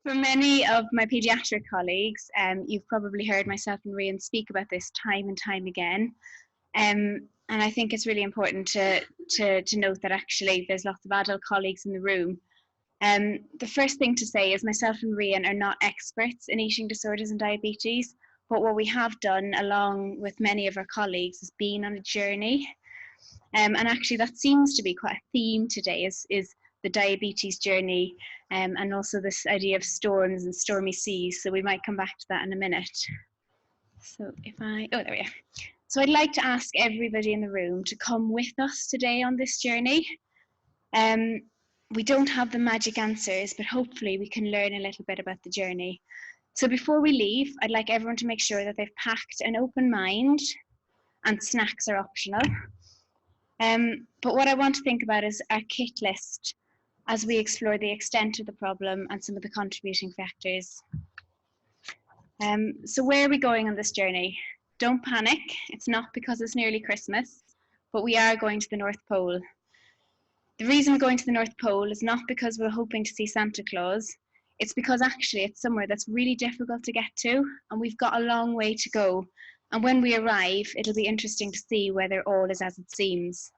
For many of my paediatric colleagues, you've probably heard myself and Rhian speak about this time and time again. And I think it's really important to note that actually there's lots of adult colleagues in the room. The first thing to say is myself and Rhian are not experts in eating disorders and diabetes, but what we have done along with many of our colleagues is been on a journey. And actually that seems to be quite a theme today is the diabetes journey, and also this idea of storms and stormy seas. So we might come back to that in a minute. So there we are. So I'd like to ask everybody in the room to come with us today on this journey. We don't have the magic answers, but hopefully we can learn a little bit about the journey. So before we leave, I'd like everyone to make sure that they've packed an open mind, and snacks are optional. But what I want to think about is our kit list as we explore the extent of the problem and some of the contributing factors. So where are we going on this journey? Don't panic, it's not because it's nearly Christmas, but we are going to the North Pole. The reason we're going to the North Pole is not because we're hoping to see Santa Claus, it's because actually it's somewhere that's really difficult to get to, and we've got a long way to go. And when we arrive, it'll be interesting to see whether all is as it seems.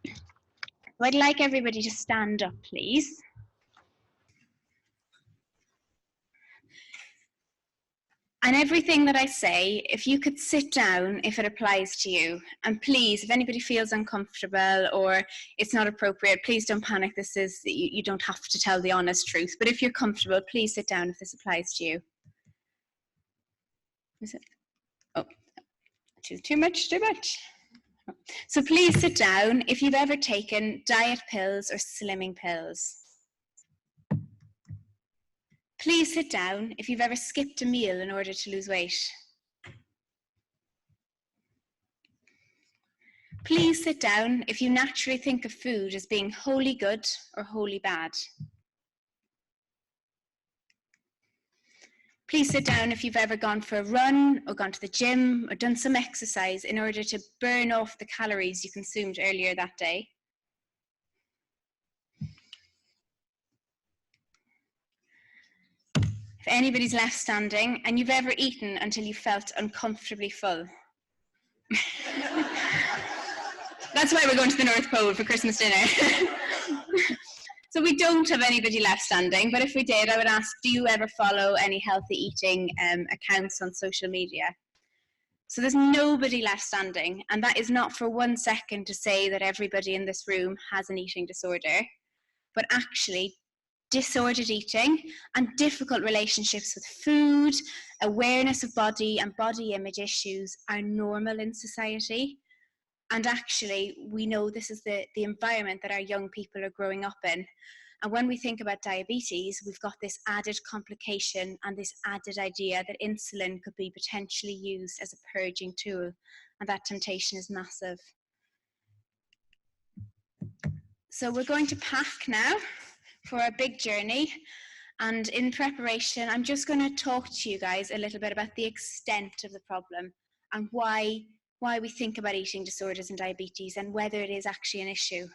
So I'd like everybody to stand up, please. And everything that I say, if you could sit down if it applies to you. And please, if anybody feels uncomfortable or it's not appropriate, please don't panic. This is, you don't have to tell the honest truth. But if you're comfortable, please sit down if this applies to you. Is it? Oh, too much, too much. So please sit down if you've ever taken diet pills or slimming pills. Please sit down if you've ever skipped a meal in order to lose weight. Please sit down if you naturally think of food as being wholly good or wholly bad. Please sit down if you've ever gone for a run or gone to the gym or done some exercise in order to burn off the calories you consumed earlier that day. If anybody's left standing and you've ever eaten until you felt uncomfortably full. That's why we're going to the North Pole for Christmas dinner. So we don't have anybody left standing, but if we did, I would ask, do you ever follow any healthy eating accounts on social media? So there's nobody left standing, and that is not for 1 second to say that everybody in this room has an eating disorder, but actually disordered eating and difficult relationships with food, awareness of body and body image issues are normal in society. And actually, we know this is the environment that our young people are growing up in. And when we think about diabetes, we've got this added complication and this added idea that insulin could be potentially used as a purging tool. And that temptation is massive. So we're going to pack now for a big journey. And in preparation, I'm just going to talk to you guys a little bit about the extent of the problem and why we think about eating disorders and diabetes and whether it is actually an issue.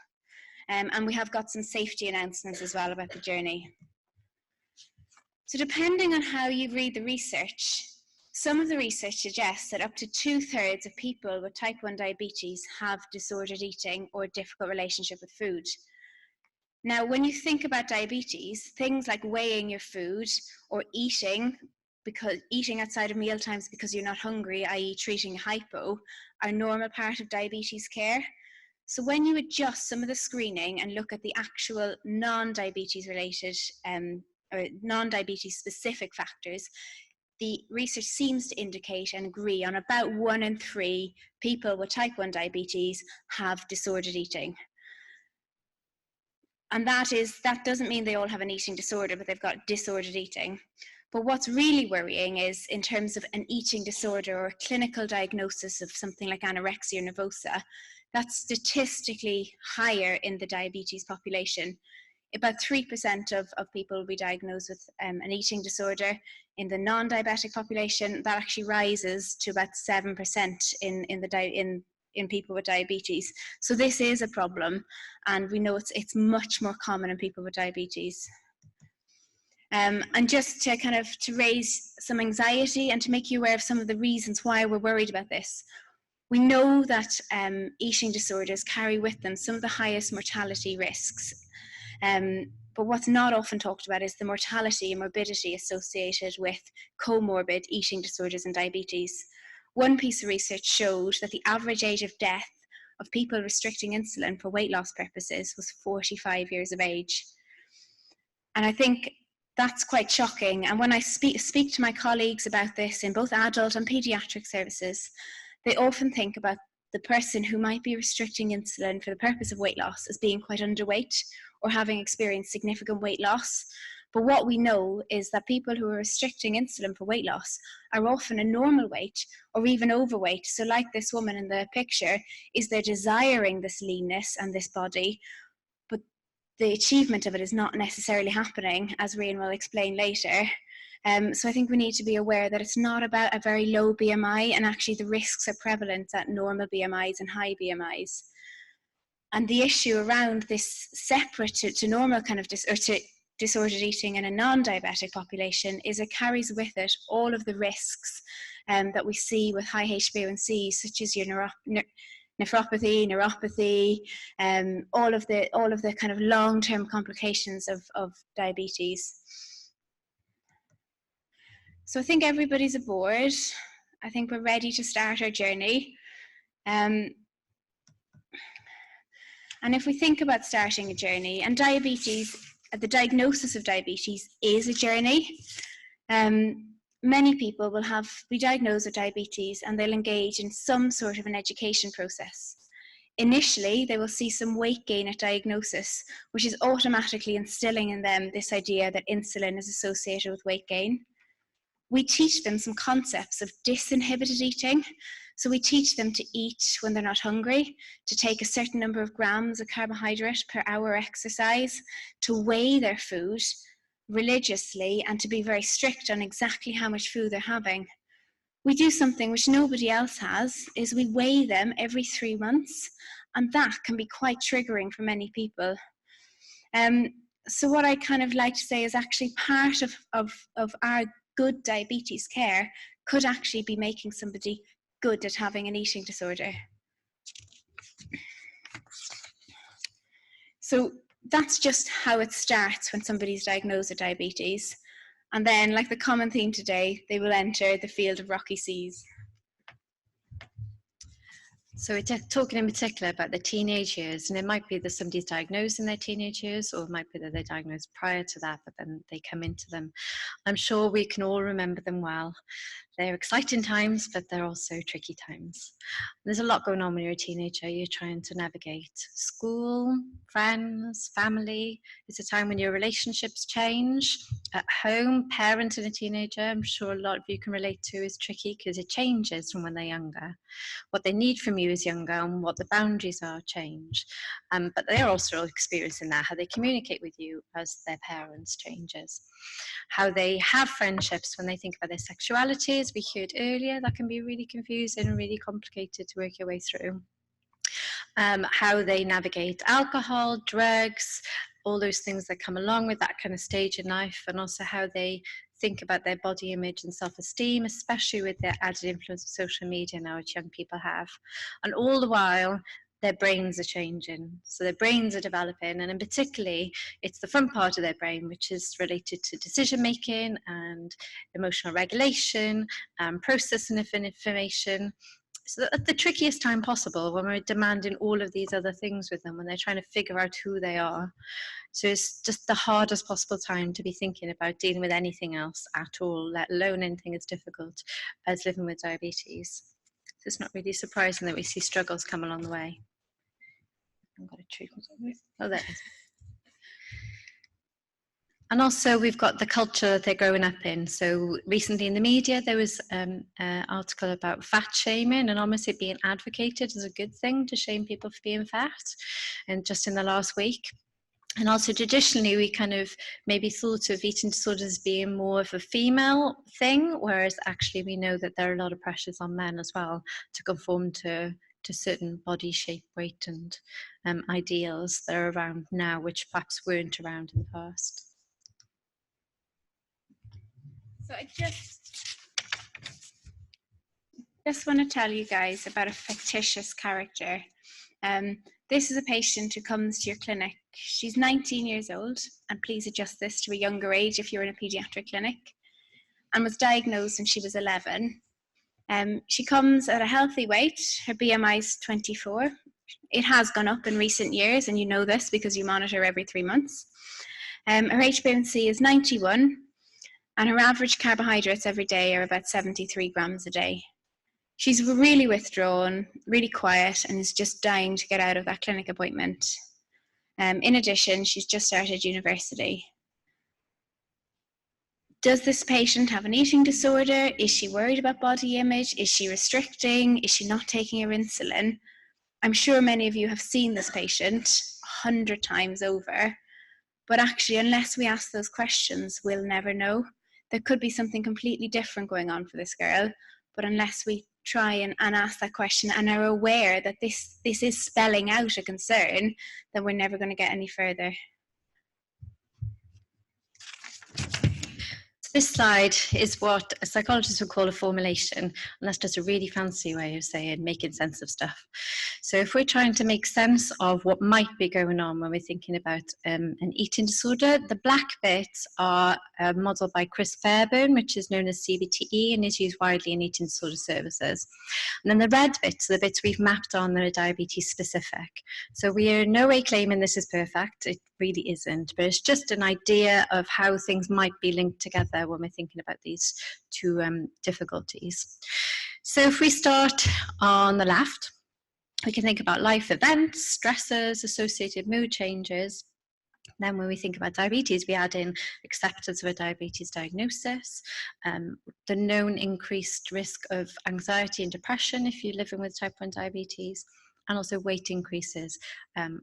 And we have got some safety announcements as well about the journey. So depending on how you read the research, some of the research suggests that up to 2/3 of people with type 1 diabetes have disordered eating or a difficult relationship with food. Now, when you think about diabetes, things like weighing your food or eating outside of meal times because you're not hungry, i.e. treating hypo, are a normal part of diabetes care. So when you adjust some of the screening and look at the actual non-diabetes related or non-diabetes specific factors, the research seems to indicate and agree on about 1 in 3 people with type 1 diabetes have disordered eating. And that doesn't mean they all have an eating disorder, but they've got disordered eating. But what's really worrying is in terms of an eating disorder or a clinical diagnosis of something like anorexia nervosa, that's statistically higher in the diabetes population. About 3% of people will be diagnosed with an eating disorder. In the non-diabetic population, that actually rises to about 7% in people with diabetes. So this is a problem, and we know it's much more common in people with diabetes. And just to kind of to raise some anxiety and to make you aware of some of the reasons why we're worried about this. We know that eating disorders carry with them some of the highest mortality risks. But what's not often talked about is the mortality and morbidity associated with comorbid eating disorders and diabetes. One piece of research showed that the average age of death of people restricting insulin for weight loss purposes was 45 years of age. And I think that's quite shocking. And when I speak to my colleagues about this in both adult and paediatric services, they often think about the person who might be restricting insulin for the purpose of weight loss as being quite underweight or having experienced significant weight loss. But what we know is that people who are restricting insulin for weight loss are often a normal weight or even overweight. So like this woman in the picture, is they're desiring this leanness and this body, but the achievement of it is not necessarily happening, as Rhian will explain later. So I think we need to be aware that it's not about a very low BMI, and actually the risks are prevalent at normal BMIs and high BMIs. And the issue around this separate to normal kind of to disordered eating in a non-diabetic population is it carries with it all of the risks that we see with high HbA1c, such as your nephropathy, neuropathy, all of the kind of long-term complications of diabetes. So I think everybody's aboard. I think we're ready to start our journey. And if we think about starting a journey, and diabetes, the diagnosis of diabetes is a journey. Many people will be diagnosed with diabetes and they'll engage in some sort of an education process. Initially, they will see some weight gain at diagnosis, which is automatically instilling in them this idea that insulin is associated with weight gain. We teach them some concepts of disinhibited eating. So we teach them to eat when they're not hungry, to take a certain number of grams of carbohydrate per hour exercise, to weigh their food religiously, and to be very strict on exactly how much food they're having. We do something which nobody else has, is we weigh them every 3 months, and that can be quite triggering for many people. So what I kind of like to say is actually part of our good diabetes care could actually be making somebody good at having an eating disorder. So that's just how it starts when somebody's diagnosed with diabetes. And then, like the common theme today, they will enter the field of rocky seas. So we're talking in particular about the teenage years, and it might be that somebody's diagnosed in their teenage years, or it might be that they're diagnosed prior to that, but then they come into them. I'm sure we can all remember them well. They're exciting times, but they're also tricky times. There's a lot going on when you're a teenager. You're trying to navigate school, friends, family. It's a time when your relationships change. At home, parenting a teenager, I'm sure a lot of you can relate to, is tricky because it changes from when they're younger. What they need from you is younger, and what the boundaries are change. But they're also experiencing that, how they communicate with you as their parents changes. How they have friendships when they think about their sexuality, as we heard earlier, that can be really confusing and really complicated to work your way through. How they navigate alcohol, drugs, all those things that come along with that kind of stage in life, and also how they think about their body image and self-esteem, especially with the added influence of social media now, which young people have. And all the while, their brains are changing. So their brains are developing, and in particularly, it's the front part of their brain, which is related to decision making and emotional regulation and processing of information. So at the trickiest time possible, when we're demanding all of these other things with them, when they're trying to figure out who they are. So it's just the hardest possible time to be thinking about dealing with anything else at all, let alone anything as difficult as living with diabetes. So it's not really surprising that we see struggles come along the way. I've got a treatment. Oh, there it is. And also we've got the culture that they're growing up in. So recently in the media, there was an article about fat shaming and almost it being advocated as a good thing to shame people for being fat. And just in the last week. And also traditionally, we kind of maybe thought of eating disorders as being more of a female thing, whereas actually we know that there are a lot of pressures on men as well to conform to certain body shape, weight and ideals that are around now, which perhaps weren't around in the past. So I just want to tell you guys about a fictitious character. This is a patient who comes to your clinic. She's 19 years old, and please adjust this to a younger age if you're in a paediatric clinic, and was diagnosed when she was 11. She comes at a healthy weight. Her BMI is 24. It has gone up in recent years, and you know this because you monitor every 3 months. Her HbA1c is 91, and her average carbohydrates every day are about 73 grams a day. She's really withdrawn, really quiet, and is just dying to get out of that clinic appointment. In addition, she's just started university. Does this patient have an eating disorder? Is she worried about body image? Is she restricting? Is she not taking her insulin? I'm sure many of you have seen this patient 100 times over, but actually, unless we ask those questions, we'll never know. There could be something completely different going on for this girl, but unless we try and ask that question and are aware that this is spelling out a concern, then we're never going to get any further. This slide is what a psychologist would call a formulation, and that's just a really fancy way of saying making sense of stuff. So if we're trying to make sense of what might be going on when we're thinking about an eating disorder, the black bits are modelled by Chris Fairbairn, which is known as CBTE and is used widely in eating disorder services. And then the red bits are the bits we've mapped on that are diabetes specific. So we are in no way claiming this is perfect. It really isn't, but it's just an idea of how things might be linked together when we're thinking about these two difficulties. So if we start on the left, we can think about life events, stressors, associated mood changes. Then when we think about diabetes, we add in acceptance of a diabetes diagnosis, the known increased risk of anxiety and depression if you're living with type 1 diabetes, and also weight increases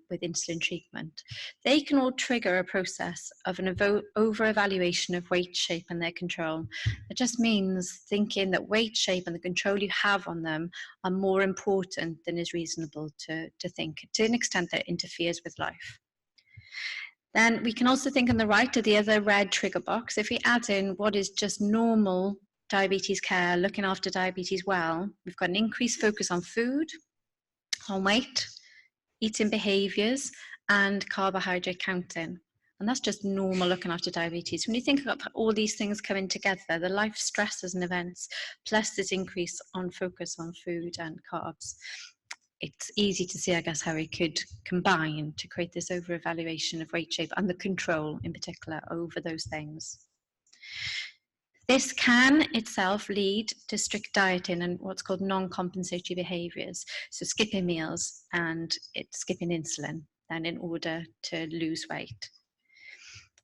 with insulin treatment. They can all trigger a process of an over-evaluation of weight, shape, and their control. It just means thinking that weight, shape, and the control you have on them are more important than is reasonable to think, to an extent that interferes with life. Then we can also think on the right of the other red trigger box, if we add in what is just normal diabetes care, looking after diabetes well, we've got an increased focus on food, on weight, eating behaviours, and carbohydrate counting. And that's just normal looking after diabetes. When you think about all these things coming together, the life stresses and events, plus this increase on focus on food and carbs, it's easy to see, I guess, how it could combine to create this over-evaluation of weight, shape, and the control in particular over those things. This can itself lead to strict dieting and what's called non-compensatory behaviours, so skipping meals and skipping insulin then in order to lose weight.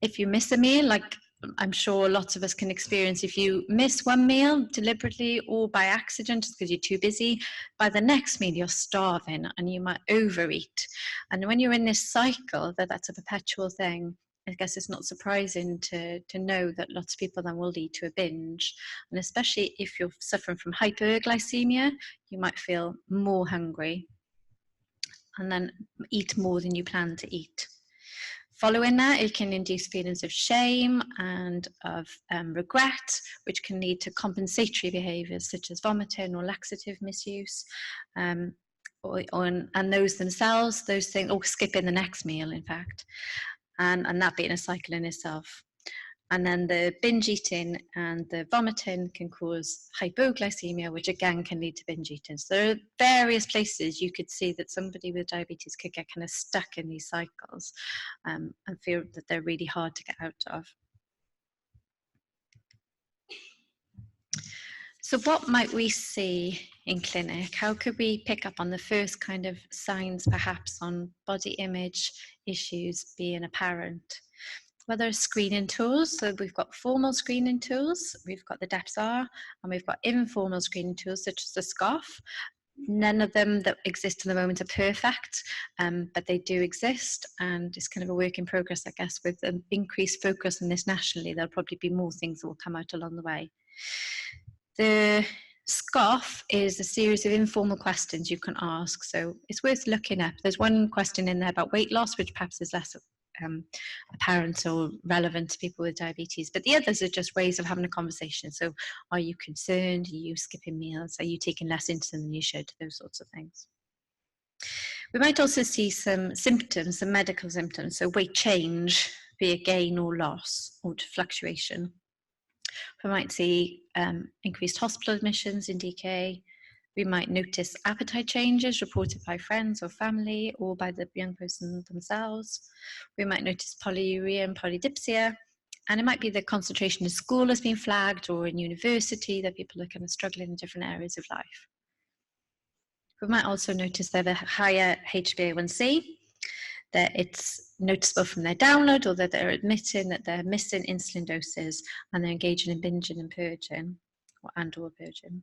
If you miss a meal, like I'm sure lots of us can experience, if you miss one meal deliberately or by accident just because you're too busy, by the next meal you're starving and you might overeat. And when you're in this cycle, that's a perpetual thing, I guess it's not surprising to know that lots of people then will lead to a binge. And especially if you're suffering from hyperglycemia, you might feel more hungry and then eat more than you plan to eat. Following that, it can induce feelings of shame and of regret, which can lead to compensatory behaviours such as vomiting or laxative misuse, and those themselves, those things, or skipping the next meal, in fact. And that being a cycle in itself. And then the binge eating and the vomiting can cause hypoglycemia, which again can lead to binge eating. So there are various places you could see that somebody with diabetes could get kind of stuck in these cycles and feel that they're really hard to get out of. So what might we see in clinic? How could we pick up on the first kind of signs perhaps on body image issues being apparent? Well, there are screening tools. So we've got formal screening tools, we've got the DEPSR, and we've got informal screening tools such as the SCOF. None of them that exist at the moment are perfect, but they do exist, and it's kind of a work in progress, I guess. With an increased focus on this nationally, there'll probably be more things that will come out along the way. The SCOF is a series of informal questions you can ask, so it's worth looking up. There's one question in there about weight loss, which perhaps is less apparent or relevant to people with diabetes. But the others are just ways of having a conversation. So are you concerned? Are you skipping meals? Are you taking less insulin than you should? Those sorts of things. We might also see some symptoms, some medical symptoms. So weight change, be it gain or loss or fluctuation. We might see increased hospital admissions in DK. We might notice appetite changes reported by friends or family or by the young person themselves. We might notice polyuria and polydipsia. And it might be the concentration in school has been flagged, or in university, that people are kind of struggling in different areas of life. We might also notice they have a higher HbA1c, that it's noticeable from their download, or that they're admitting that they're missing insulin doses and they're engaging in binging and purging, or purging.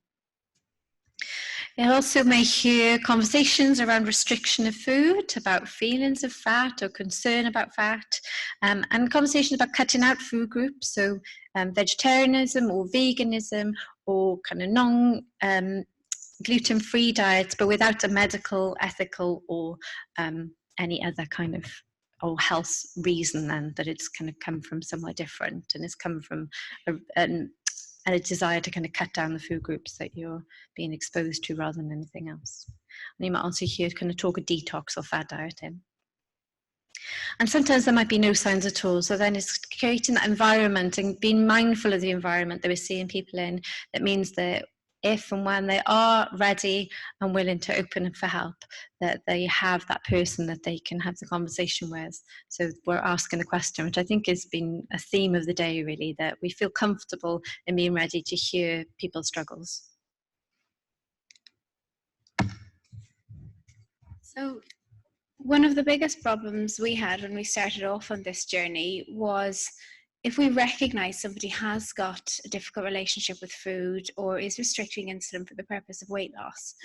You also may hear conversations around restriction of food, about feelings of fat or concern about fat, and conversations about cutting out food groups, so vegetarianism or veganism, or kind of gluten-free diets, but without a medical, ethical, or any other kind of health reason, then that it's kind of come from somewhere different, and it's come from a desire to kind of cut down the food groups that you're being exposed to rather than anything else. And you might also hear kind of talk of detox or fad dieting. And sometimes there might be no signs at all. So then it's creating that environment and being mindful of the environment that we're seeing people in. That means that if and when they are ready and willing to open up for help, that they have that person that they can have the conversation with. So we're asking the question, which I think has been a theme of the day, really, that we feel comfortable in being ready to hear people's struggles. So one of the biggest problems we had when we started off on this journey was, if we recognize somebody has got a difficult relationship with food or is restricting insulin for the purpose of weight loss,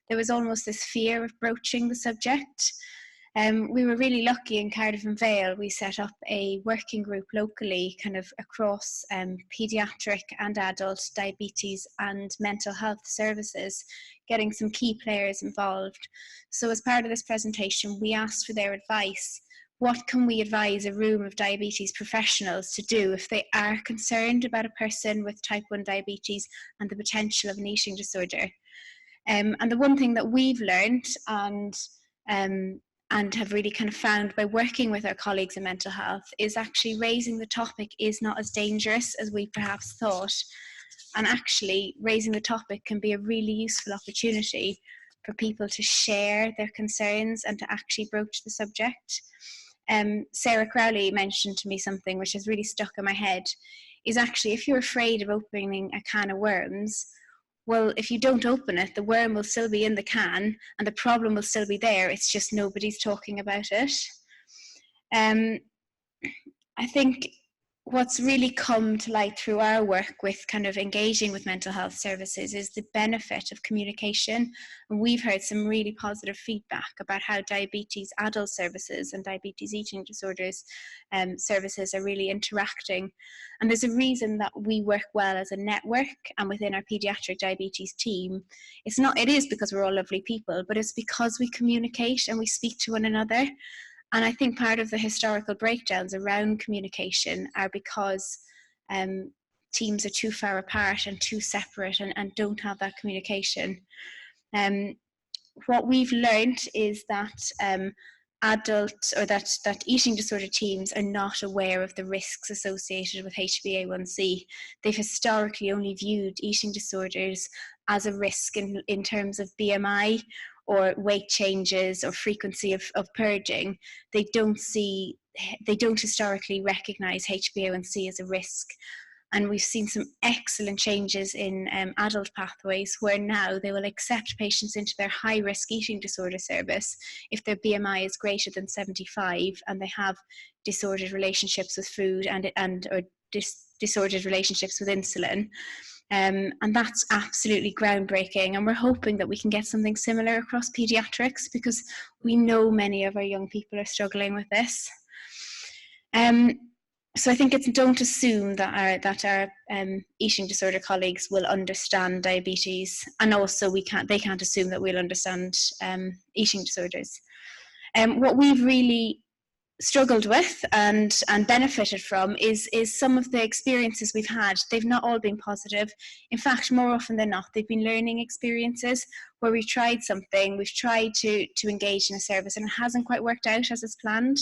there was almost this fear of broaching the subject. We were really lucky in Cardiff and Vale. We set up a working group locally, kind of across paediatric and adult diabetes and mental health services, getting some key players involved. So as part of this presentation, we asked for their advice. What can we advise a room of diabetes professionals to do if they are concerned about a person with type 1 diabetes and the potential of an eating disorder? And the one thing that we've learned and have really kind of found by working with our colleagues in mental health is actually raising the topic is not as dangerous as we perhaps thought. And actually raising the topic can be a really useful opportunity for people to share their concerns and to actually broach the subject. Sarah Crowley mentioned to me something which has really stuck in my head, is actually if you're afraid of opening a can of worms, well, if you don't open it, the worm will still be in the can and the problem will still be there. It's just nobody's talking about it. I think what's really come to light through our work with kind of engaging with mental health services is the benefit of communication. And we've heard some really positive feedback about how diabetes adult services and diabetes eating disorders services are really interacting. And there's a reason that we work well as a network and within our paediatric diabetes team. It is because we're all lovely people, but it's because we communicate and we speak to one another. And I think part of the historical breakdowns around communication are because teams are too far apart and too separate and don't have that communication. What we've learned is that adult or that eating disorder teams are not aware of the risks associated with HbA1c. They've historically only viewed eating disorders as a risk in terms of BMI or weight changes or frequency of purging. They don't historically recognize HbA1c as a risk. And we've seen some excellent changes in adult pathways where now they will accept patients into their high-risk eating disorder service if their BMI is greater than 75 and they have disordered relationships with food or disordered relationships with insulin. And that's absolutely groundbreaking. And we're hoping that we can get something similar across paediatrics because we know many of our young people are struggling with this. So I think don't assume that our eating disorder colleagues will understand diabetes, and also they can't assume that we'll understand eating disorders. What we've really struggled with and benefited from is some of the experiences we've had. They've not all been positive. In fact, more often than not, they've been learning experiences where we've tried something, we've tried to engage in a service, and it hasn't quite worked out as it's planned.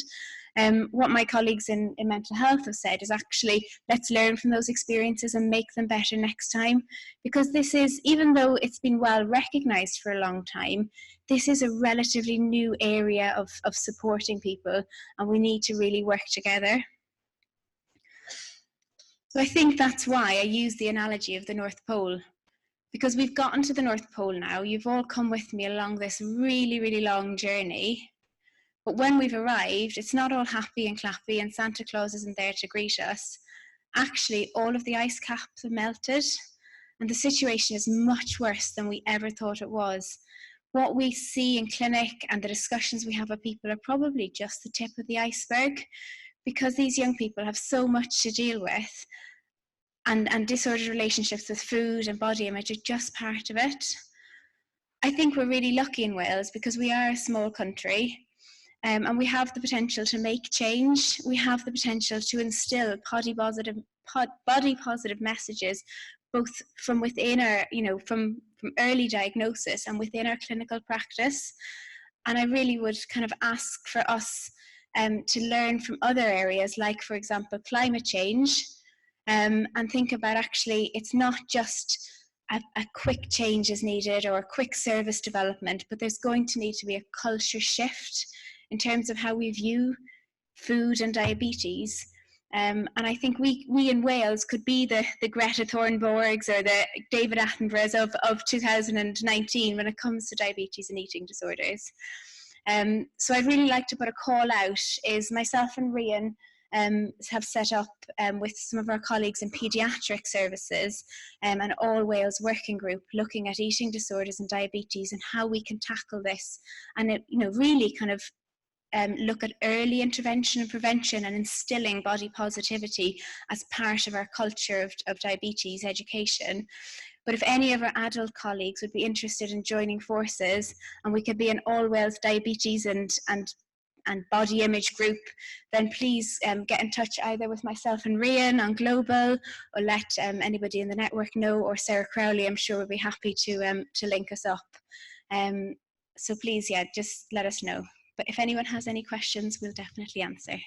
What my colleagues in mental health have said is actually, let's learn from those experiences and make them better next time, because this is, even though it's been well recognised for a long time, this is a relatively new area of supporting people, and we need to really work together. So I think that's why I use the analogy of the North Pole, because we've gotten to the North Pole now. You've all come with me along this really, really long journey. But when we've arrived, it's not all happy and clappy and Santa Claus isn't there to greet us. Actually, all of the ice caps have melted, and the situation is much worse than we ever thought it was. What we see in clinic and the discussions we have with people are probably just the tip of the iceberg, because these young people have so much to deal with, and disordered relationships with food and body image are just part of it. I think we're really lucky in Wales because we are a small country. And we have the potential to make change. We have the potential to instill body positive messages, both from within our, from early diagnosis and within our clinical practice. And I really would kind of ask for us to learn from other areas, like, for example, climate change, and think about, actually, it's not just a quick change is needed or a quick service development, but there's going to need to be a culture shift in terms of how we view food and diabetes. And I think we in Wales could be the Greta Thunbergs or the David Attenboroughs of 2019 when it comes to diabetes and eating disorders. So I'd really like to put a call out. Is myself and Rhian have set up with some of our colleagues in paediatric services an all Wales working group looking at eating disorders and diabetes and how we can tackle this, and it, really kind of look at early intervention and prevention and instilling body positivity as part of our culture of diabetes education. But if any of our adult colleagues would be interested in joining forces, and we could be an all Wales diabetes and body image group, then please get in touch either with myself and Rhian on Global, or let anybody in the network know, or Sarah Crowley, I'm sure, would be happy to link us up. So please, just let us know. But if anyone has any questions, we'll definitely answer.